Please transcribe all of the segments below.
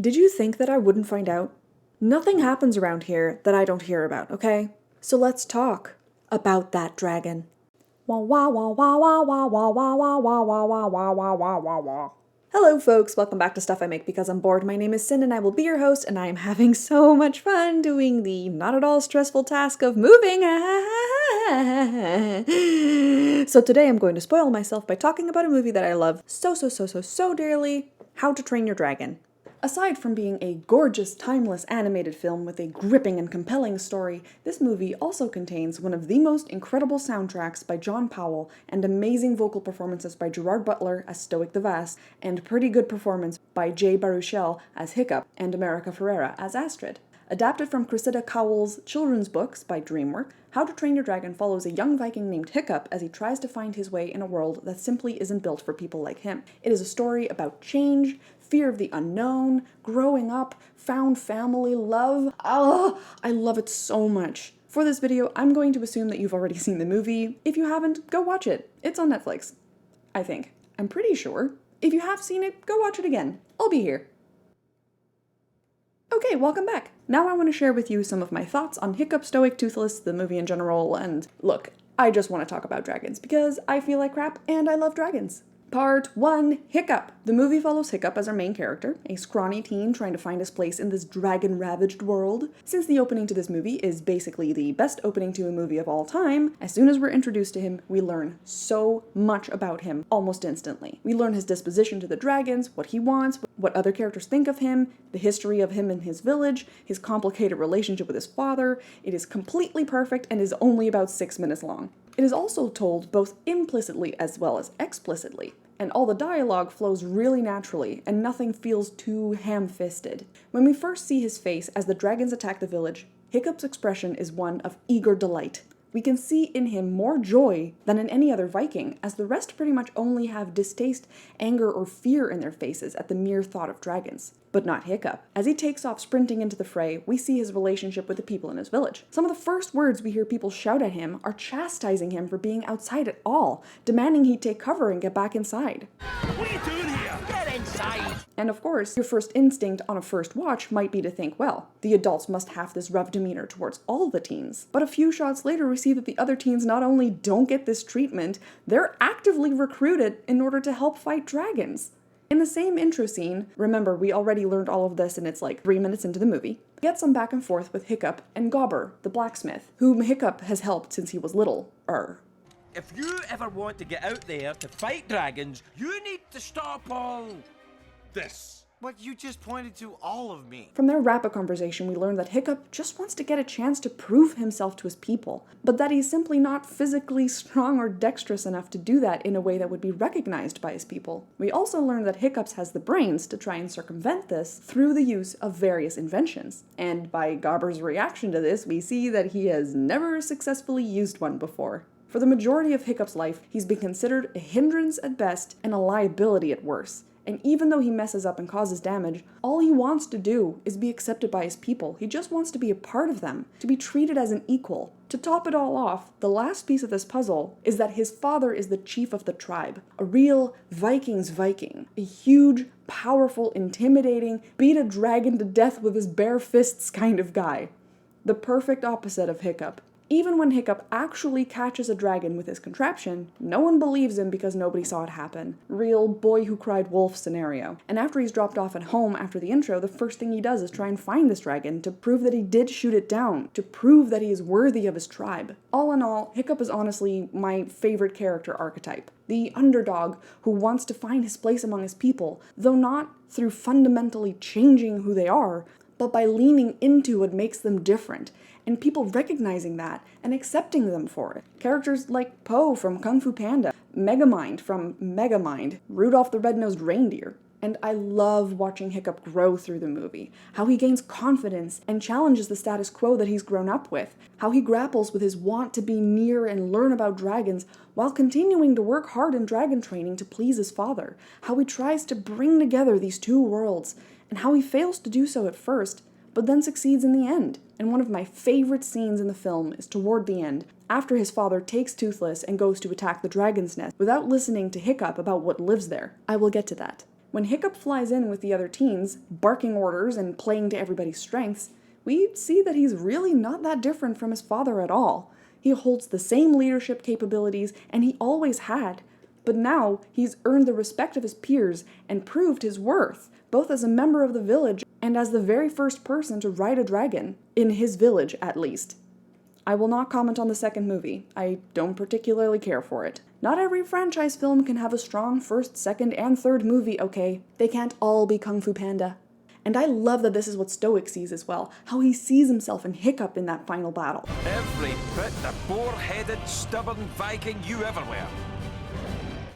Did you think that I wouldn't find out? Nothing happens around here that I don't hear about, okay? So let's talk about that dragon. Wah wah wah wah wah wah wah wah wah wah wah wah wah wah wah wah wah. Hello folks, welcome back to Stuff I Make Because I'm Bored. My name is Sin and I will be your host, and I am having so much fun doing the not at all stressful task of moving. So today I'm going to spoil myself by talking about a movie that I love so dearly, How to Train Your Dragon. Aside from being a gorgeous, timeless animated film with a gripping and compelling story, this movie also contains one of the most incredible soundtracks by John Powell and amazing vocal performances by Gerard Butler as Stoic the Vast, and pretty good performance by Jay Baruchel as Hiccup and America Ferrera as Astrid. Adapted from Cressida Cowell's children's books by DreamWorks, How to Train Your Dragon follows a young Viking named Hiccup as he tries to find his way in a world that simply isn't built for people like him. It is a story about change, fear of the unknown, growing up, found family, love. I love it so much. For this video, I'm going to assume that you've already seen the movie. If you haven't, go watch it. It's on Netflix. I think. I'm pretty sure. If you have seen it, go watch it again. I'll be here. Okay, welcome back. Now I want to share with you some of my thoughts on Hiccup, Stoic, Toothless, the movie in general, and look, I just want to talk about dragons because I feel like crap and I love dragons. Part 1, Hiccup. The movie follows Hiccup as our main character, a scrawny teen trying to find his place in this dragon-ravaged world. Since the opening to this movie is basically the best opening to a movie of all time, as soon as we're introduced to him, we learn so much about him almost instantly. We learn his disposition to the dragons, what he wants, what other characters think of him, the history of him and his village, his complicated relationship with his father. It is completely perfect and is only about 6 minutes long. It is also told both implicitly as well as explicitly, and all the dialogue flows really naturally, and nothing feels too ham-fisted. When we first see his face as the dragons attack the village, Hiccup's expression is one of eager delight. We can see in him more joy than in any other Viking, as the rest pretty much only have distaste, anger, or fear in their faces at the mere thought of dragons. But not Hiccup. As he takes off sprinting into the fray, we see his relationship with the people in his village. Some of the first words we hear people shout at him are chastising him for being outside at all, demanding he take cover and get back inside. What are you doing here? Get inside! And of course, your first instinct on a first watch might be to think, well, the adults must have this rough demeanor towards all the teens. But a few shots later, we see that the other teens not only don't get this treatment, they're actively recruited in order to help fight dragons. In the same intro scene, remember we already learned all of this and it's like 3 minutes into the movie, we get some back and forth with Hiccup and Gobber, the blacksmith, whom Hiccup has helped since he was little. If you ever want to get out there to fight dragons, you need to stop all this. But you just pointed to all of me. From their rapid conversation, we learn that Hiccup just wants to get a chance to prove himself to his people, but that he's simply not physically strong or dexterous enough to do that in a way that would be recognized by his people. We also learn that Hiccup has the brains to try and circumvent this through the use of various inventions. And by Gobber's reaction to this, we see that he has never successfully used one before. For the majority of Hiccup's life, he's been considered a hindrance at best and a liability at worst. And even though he messes up and causes damage, all he wants to do is be accepted by his people. He just wants to be a part of them, to be treated as an equal. To top it all off, the last piece of this puzzle is that his father is the chief of the tribe, a real Viking's Viking, a huge, powerful, intimidating, beat a dragon to death with his bare fists kind of guy. The perfect opposite of Hiccup. Even when Hiccup actually catches a dragon with his contraption, no one believes him because nobody saw it happen. Real boy who cried wolf scenario. And after he's dropped off at home after the intro, the first thing he does is try and find this dragon to prove that he did shoot it down, to prove that he is worthy of his tribe. All in all, Hiccup is honestly my favorite character archetype. The underdog who wants to find his place among his people, though not through fundamentally changing who they are, but by leaning into what makes them different, and people recognizing that and accepting them for it. Characters like Po from Kung Fu Panda, Megamind from Megamind, Rudolph the Red-Nosed Reindeer. And I love watching Hiccup grow through the movie, how he gains confidence and challenges the status quo that he's grown up with, how he grapples with his want to be near and learn about dragons while continuing to work hard in dragon training to please his father, how he tries to bring together these two worlds, and how he fails to do so at first, but then succeeds in the end. And one of my favorite scenes in the film is toward the end, after his father takes Toothless and goes to attack the dragon's nest without listening to Hiccup about what lives there. I will get to that. When Hiccup flies in with the other teens, barking orders and playing to everybody's strengths, we see that he's really not that different from his father at all. He holds the same leadership capabilities, and he always had. But now, he's earned the respect of his peers and proved his worth, both as a member of the village and as the very first person to ride a dragon, in his village at least. I will not comment on the second movie. I don't particularly care for it. Not every franchise film can have a strong first, second, and third movie, okay? They can't all be Kung Fu Panda. And I love that this is what Stoic sees as well, how he sees himself in Hiccup in that final battle. Every bit the boar-headed, stubborn Viking you ever were.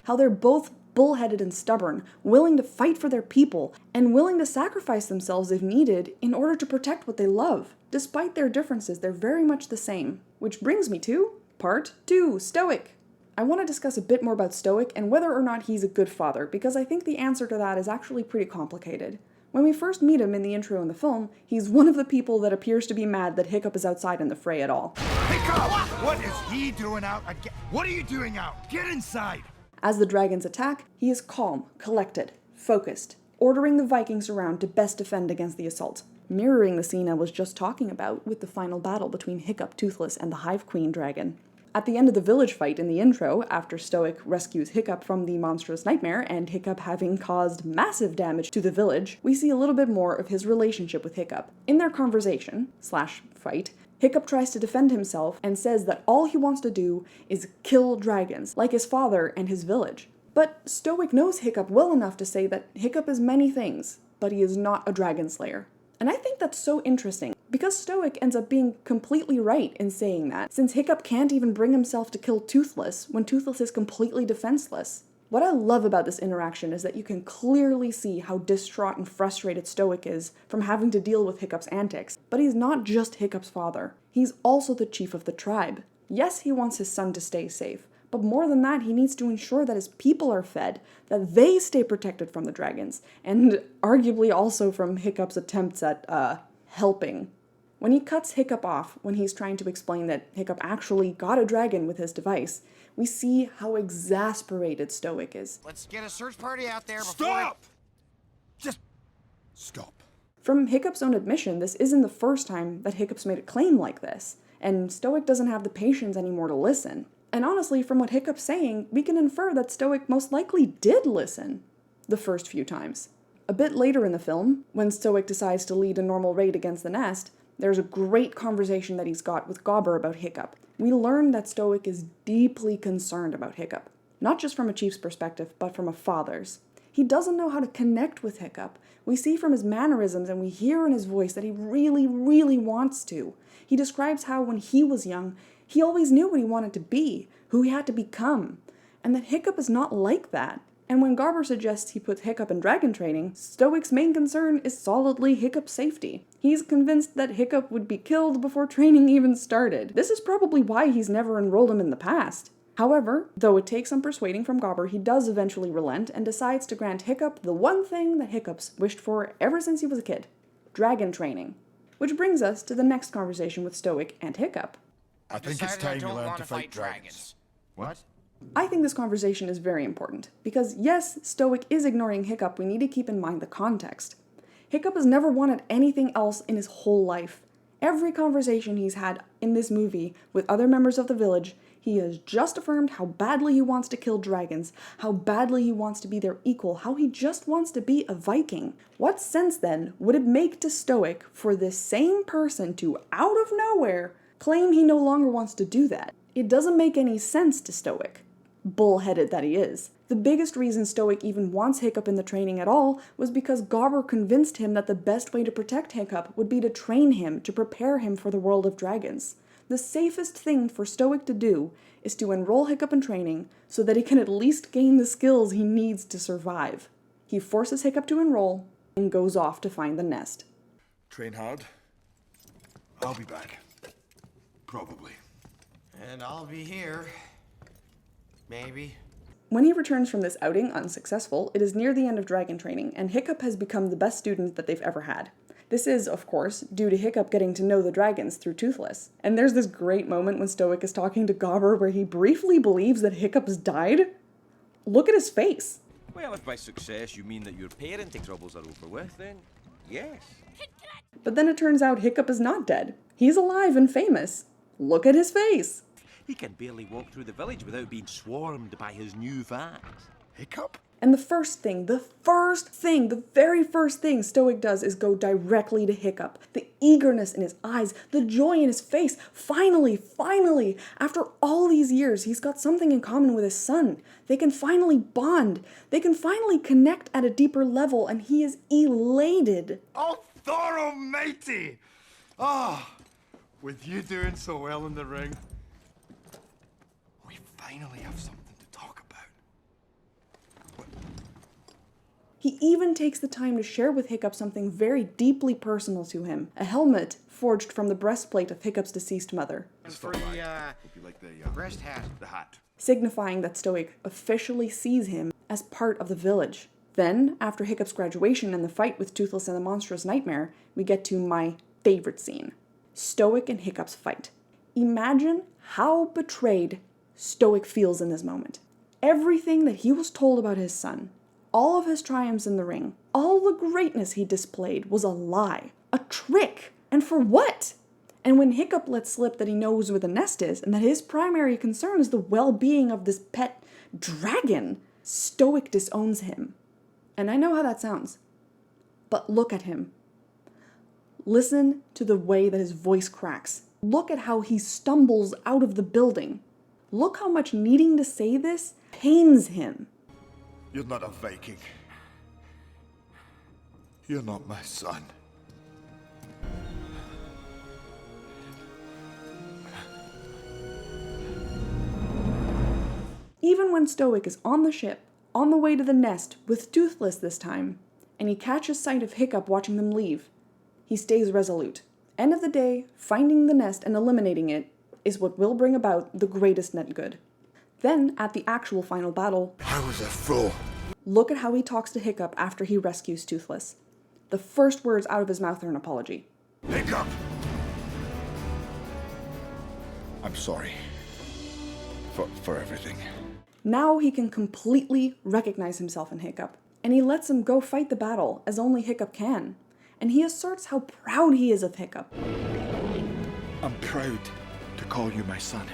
How they're both bullheaded and stubborn, willing to fight for their people, and willing to sacrifice themselves if needed in order to protect what they love. Despite their differences, they're very much the same. Which brings me to Part 2, Stoic. I want to discuss a bit more about Stoic and whether or not he's a good father, because I think the answer to that is actually pretty complicated. When we first meet him in the intro in the film, he's one of the people that appears to be mad that Hiccup is outside in the fray at all. Hiccup! What is he doing out again? What are you doing out? Get inside! As the dragons attack, he is calm, collected, focused, ordering the Vikings around to best defend against the assault, mirroring the scene I was just talking about with the final battle between Hiccup, Toothless, and the Hive Queen dragon. At the end of the village fight in the intro, after Stoic rescues Hiccup from the monstrous nightmare and Hiccup having caused massive damage to the village, we see a little bit more of his relationship with Hiccup. In their conversation/fight, Hiccup tries to defend himself and says that all he wants to do is kill dragons, like his father and his village. But Stoic knows Hiccup well enough to say that Hiccup is many things, but he is not a dragon slayer. And I think that's so interesting, because Stoic ends up being completely right in saying that, since Hiccup can't even bring himself to kill Toothless when Toothless is completely defenseless. What I love about this interaction is that you can clearly see how distraught and frustrated Stoic is from having to deal with Hiccup's antics, but he's not just Hiccup's father. He's also the chief of the tribe. Yes, he wants his son to stay safe, but more than that, he needs to ensure that his people are fed, that they stay protected from the dragons, and arguably also from Hiccup's attempts at, helping. When he cuts Hiccup off when he's trying to explain that Hiccup actually got a dragon with his device, we see how exasperated Stoic is. Let's get a search party out there before... Stop! Just stop. From Hiccup's own admission, this isn't the first time that Hiccup's made a claim like this, and Stoic doesn't have the patience anymore to listen. And honestly, from what Hiccup's saying, we can infer that Stoic most likely did listen the first few times. A bit later in the film, when Stoic decides to lead a normal raid against the nest, there's a great conversation that he's got with Gobber about Hiccup. We learn that Stoic is deeply concerned about Hiccup, not just from a chief's perspective, but from a father's. He doesn't know how to connect with Hiccup. We see from his mannerisms and we hear in his voice that he really, really wants to. He describes how when he was young, he always knew what he wanted to be, who he had to become, and that Hiccup is not like that. And when Gobber suggests he puts Hiccup in dragon training, Stoic's main concern is solidly Hiccup's safety. He's convinced that Hiccup would be killed before training even started. This is probably why he's never enrolled him in the past. However, though it takes some persuading from Gobber, he does eventually relent and decides to grant Hiccup the one thing that Hiccup's wished for ever since he was a kid: dragon training. Which brings us to the next conversation with Stoic and Hiccup. I think it's Decided time I you don't learn want to fight dragons. What? I think this conversation is very important, because yes, Stoic is ignoring Hiccup, we need to keep in mind the context. Hiccup has never wanted anything else in his whole life. Every conversation he's had in this movie with other members of the village, he has just affirmed how badly he wants to kill dragons, how badly he wants to be their equal, how he just wants to be a Viking. What sense then would it make to Stoic for this same person to, out of nowhere, claim he no longer wants to do that? It doesn't make any sense to Stoic. Bullheaded that he is. The biggest reason Stoic even wants Hiccup in the training at all was because Gobber convinced him that the best way to protect Hiccup would be to train him, to prepare him for the world of dragons. The safest thing for Stoic to do is to enroll Hiccup in training so that he can at least gain the skills he needs to survive. He forces Hiccup to enroll and goes off to find the nest. Train hard. I'll be back. Probably. And I'll be here. Maybe. When he returns from this outing unsuccessful, it is near the end of dragon training, and Hiccup has become the best student that they've ever had. This is, of course, due to Hiccup getting to know the dragons through Toothless. And there's this great moment when Stoic is talking to Gobber where he briefly believes that Hiccup's died. Look at his face. Well, if by success you mean that your parenting troubles are over with, then yes. But then it turns out Hiccup is not dead. He's alive and famous. Look at his face. He can barely walk through the village without being swarmed by his new fans. Hiccup? And the very first thing Stoic does is go directly to Hiccup. The eagerness in his eyes, the joy in his face. Finally, after all these years, he's got something in common with his son. They can finally bond. They can finally connect at a deeper level, and he is elated. Oh, Thor almighty! Ah, with you doing so well in the ring, we finally have something to talk about. He even takes the time to share with Hiccup something very deeply personal to him, a helmet forged from the breastplate of Hiccup's deceased mother, For the, You like the breast hat. the hat? signifying that Stoic officially sees him as part of the village. Then, after Hiccup's graduation and the fight with Toothless and the monstrous nightmare, we get to my favorite scene. Stoic and Hiccup's fight. Imagine how betrayed Stoic feels in this moment. Everything that he was told about his son, all of his triumphs in the ring, all the greatness he displayed was a lie, a trick. And for what? And when Hiccup lets slip that he knows where the nest is and that his primary concern is the well-being of this pet dragon, Stoic disowns him. And I know how that sounds, but look at him. Listen to the way that his voice cracks. Look at how he stumbles out of the building. Look how much needing to say this pains him. You're not a Viking. You're not my son. Even when Stoic is on the ship, on the way to the nest, with Toothless this time, and he catches sight of Hiccup watching them leave, he stays resolute. End of the day, finding the nest and eliminating it is what will bring about the greatest net good. Then, at the actual final battle, I was a fool. look at how he talks to Hiccup after he rescues Toothless. The first words out of his mouth are an apology. Hiccup! I'm sorry. For everything. Now he can completely recognize himself in Hiccup, and he lets him go fight the battle as only Hiccup can. And he asserts how proud he is of Hiccup. I'm proud to call you my son.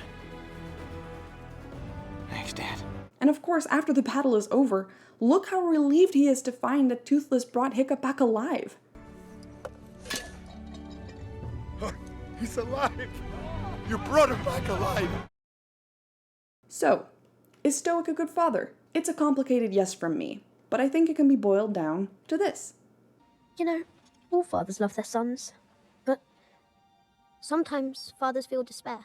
Thanks, Dad. And of course, after the battle is over, look how relieved he is to find that Toothless brought Hiccup back alive. He's alive! You brought him back alive! So, is Stoic a good father? It's a complicated yes from me, but I think it can be boiled down to this. You know, all fathers love their sons, but sometimes fathers feel despair,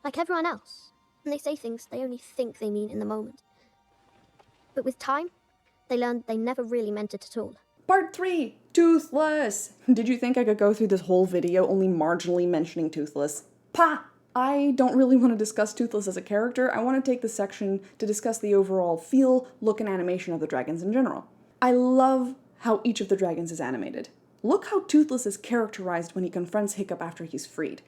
like everyone else, and they say things they only think they mean in the moment. But with time, they learn they never really meant it at all. Part 3, Toothless! Did you think I could go through this whole video only marginally mentioning Toothless? Pah! I don't really want to discuss Toothless as a character. I want to take this section to discuss the overall feel, look, and animation of the dragons in general. I love how each of the dragons is animated. Look how Toothless is characterized when he confronts Hiccup after he's freed.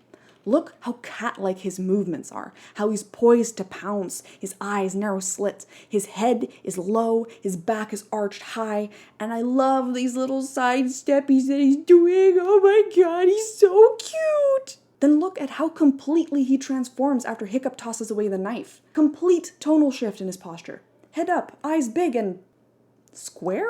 Look how cat-like his movements are, how he's poised to pounce, his eyes narrow slits, his head is low, his back is arched high, and I love these little side steppies that he's doing. Oh my god, he's so cute! Then look at how completely he transforms after Hiccup tosses away the knife. Complete tonal shift in his posture. Head up, eyes big, and square?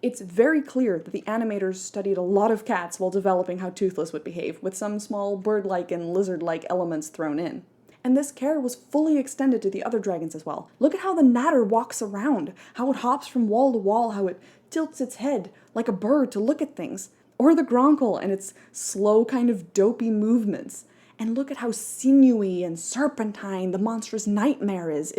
It's very clear that the animators studied a lot of cats while developing how Toothless would behave, with some small bird-like and lizard-like elements thrown in. And this care was fully extended to the other dragons as well. Look at how the Natter walks around, how it hops from wall to wall, how it tilts its head like a bird to look at things. Or the Gronkle and its slow kind of dopey movements. And look at how sinewy and serpentine the monstrous nightmare is.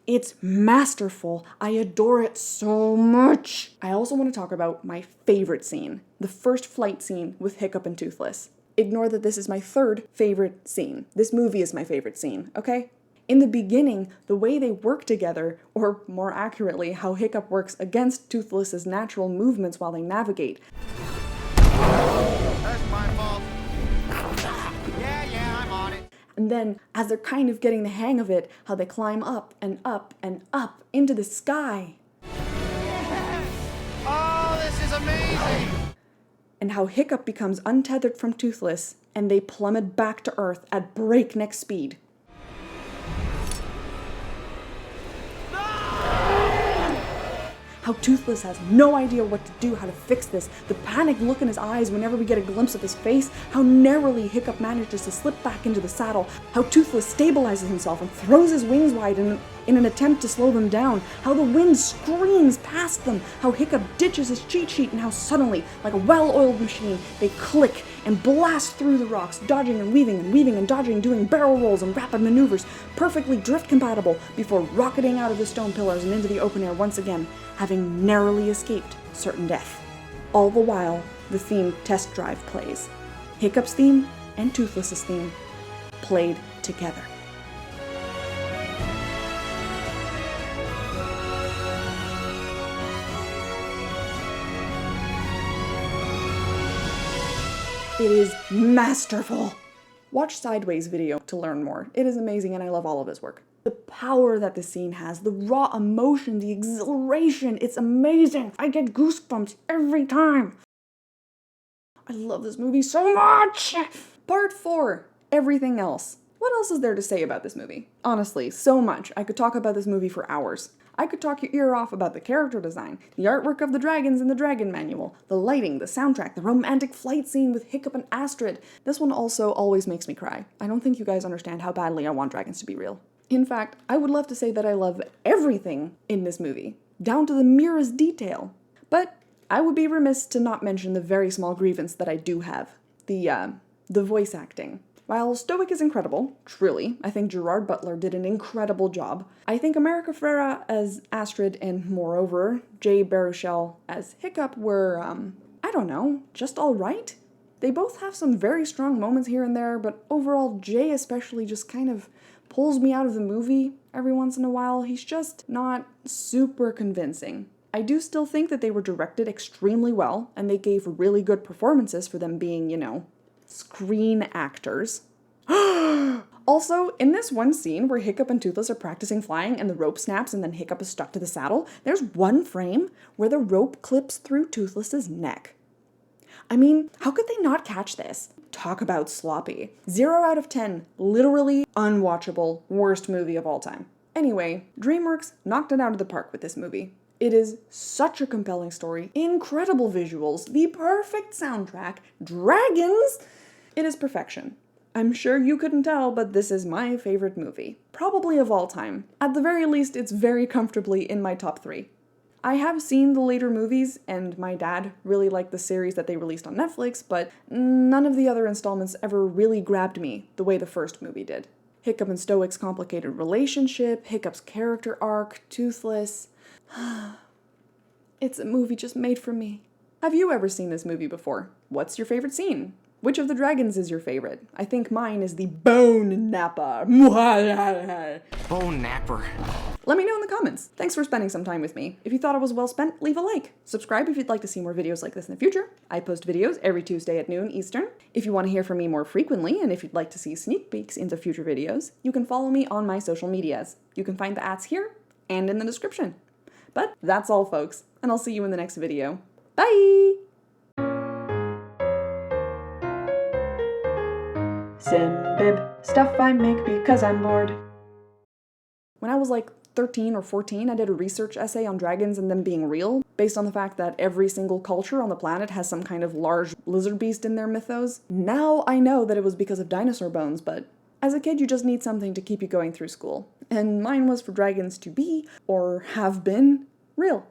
It's masterful. I adore it so much. I also want to talk about my favorite scene, the first flight scene with Hiccup and Toothless. Ignore that this is my third favorite scene. This movie is my favorite scene, okay? In the beginning, the way they work together, or more accurately, how Hiccup works against Toothless's natural movements while they navigate. That's my fault. Yeah, I'm on it. And then, as they're kind of getting the hang of it, how they climb up and up and up into the sky. is amazing! And how Hiccup becomes untethered from Toothless, and they plummet back to Earth at breakneck speed. How Toothless has no idea what to do, how to fix this, the panicked look in his eyes whenever we get a glimpse of his face, how narrowly Hiccup manages to slip back into the saddle, how Toothless stabilizes himself and throws his wings wide in an attempt to slow them down, how the wind screams past them, how Hiccup ditches his cheat sheet, and how suddenly, like a well-oiled machine, they click and blast through the rocks, dodging and weaving and dodging, doing barrel rolls and rapid maneuvers, perfectly drift compatible, before rocketing out of the stone pillars and into the open air once again, having narrowly escaped certain death. All the while, the theme Test Drive plays. Hiccup's theme and Toothless's theme played together. It is masterful! Watch Sideways' video to learn more. It is amazing and I love all of his work. The power that the scene has, the raw emotion, the exhilaration, it's amazing! I get goosebumps every time! I love this movie so much! Part 4, Everything Else. What else is there to say about this movie? Honestly, so much. I could talk about this movie for hours. I could talk your ear off about the character design, the artwork of the dragons in the Dragon Manual, the lighting, the soundtrack, the romantic flight scene with Hiccup and Astrid. This one also always makes me cry. I don't think you guys understand how badly I want dragons to be real. In fact, I would love to say that I love everything in this movie, down to the merest detail. But I would be remiss to not mention the very small grievance that I do have. The voice acting. While Stoic is incredible, truly, I think Gerard Butler did an incredible job. I think America Ferrera as Astrid and, moreover, Jay Baruchel as Hiccup were, I don't know, just alright? They both have some very strong moments here and there, but overall, Jay especially just kind of pulls me out of the movie every once in a while. He's just not super convincing. I do still think that they were directed extremely well, and they gave really good performances for them being, you know, screen actors. Also, in this one scene where Hiccup and Toothless are practicing flying and the rope snaps and then Hiccup is stuck to the saddle, there's one frame where the rope clips through Toothless's neck. I mean, how could they not catch this? Talk about sloppy. 0 out of 10, literally unwatchable, worst movie of all time. Anyway, DreamWorks knocked it out of the park with this movie. It is such a compelling story, incredible visuals, the perfect soundtrack, dragons! It is perfection. I'm sure you couldn't tell, but this is my favorite movie. Probably of all time. At the very least, it's very comfortably in my top 3. I have seen the later movies, and my dad really liked the series that they released on Netflix, but none of the other installments ever really grabbed me the way the first movie did. Hiccup and Stoic's complicated relationship, Hiccup's character arc, Toothless. It's a movie just made for me. Have you ever seen this movie before? What's your favorite scene? Which of the dragons is your favorite? I think mine is the Bone Napper. Bone Napper. Let me know in the comments. Thanks for spending some time with me. If you thought it was well spent, leave a like. Subscribe if you'd like to see more videos like this in the future. I post videos every Tuesday at noon Eastern. If you want to hear from me more frequently, and if you'd like to see sneak peeks into future videos, you can follow me on my social medias. You can find the ads here and in the description. But that's all, folks, and I'll see you in the next video. Bye! Simbib, stuff I make because I'm bored. When I was like 13 or 14, I did a research essay on dragons and them being real, based on the fact that every single culture on the planet has some kind of large lizard beast in their mythos. Now I know that it was because of dinosaur bones, but as a kid you just need something to keep you going through school. And mine was for dragons to be, or have been, real.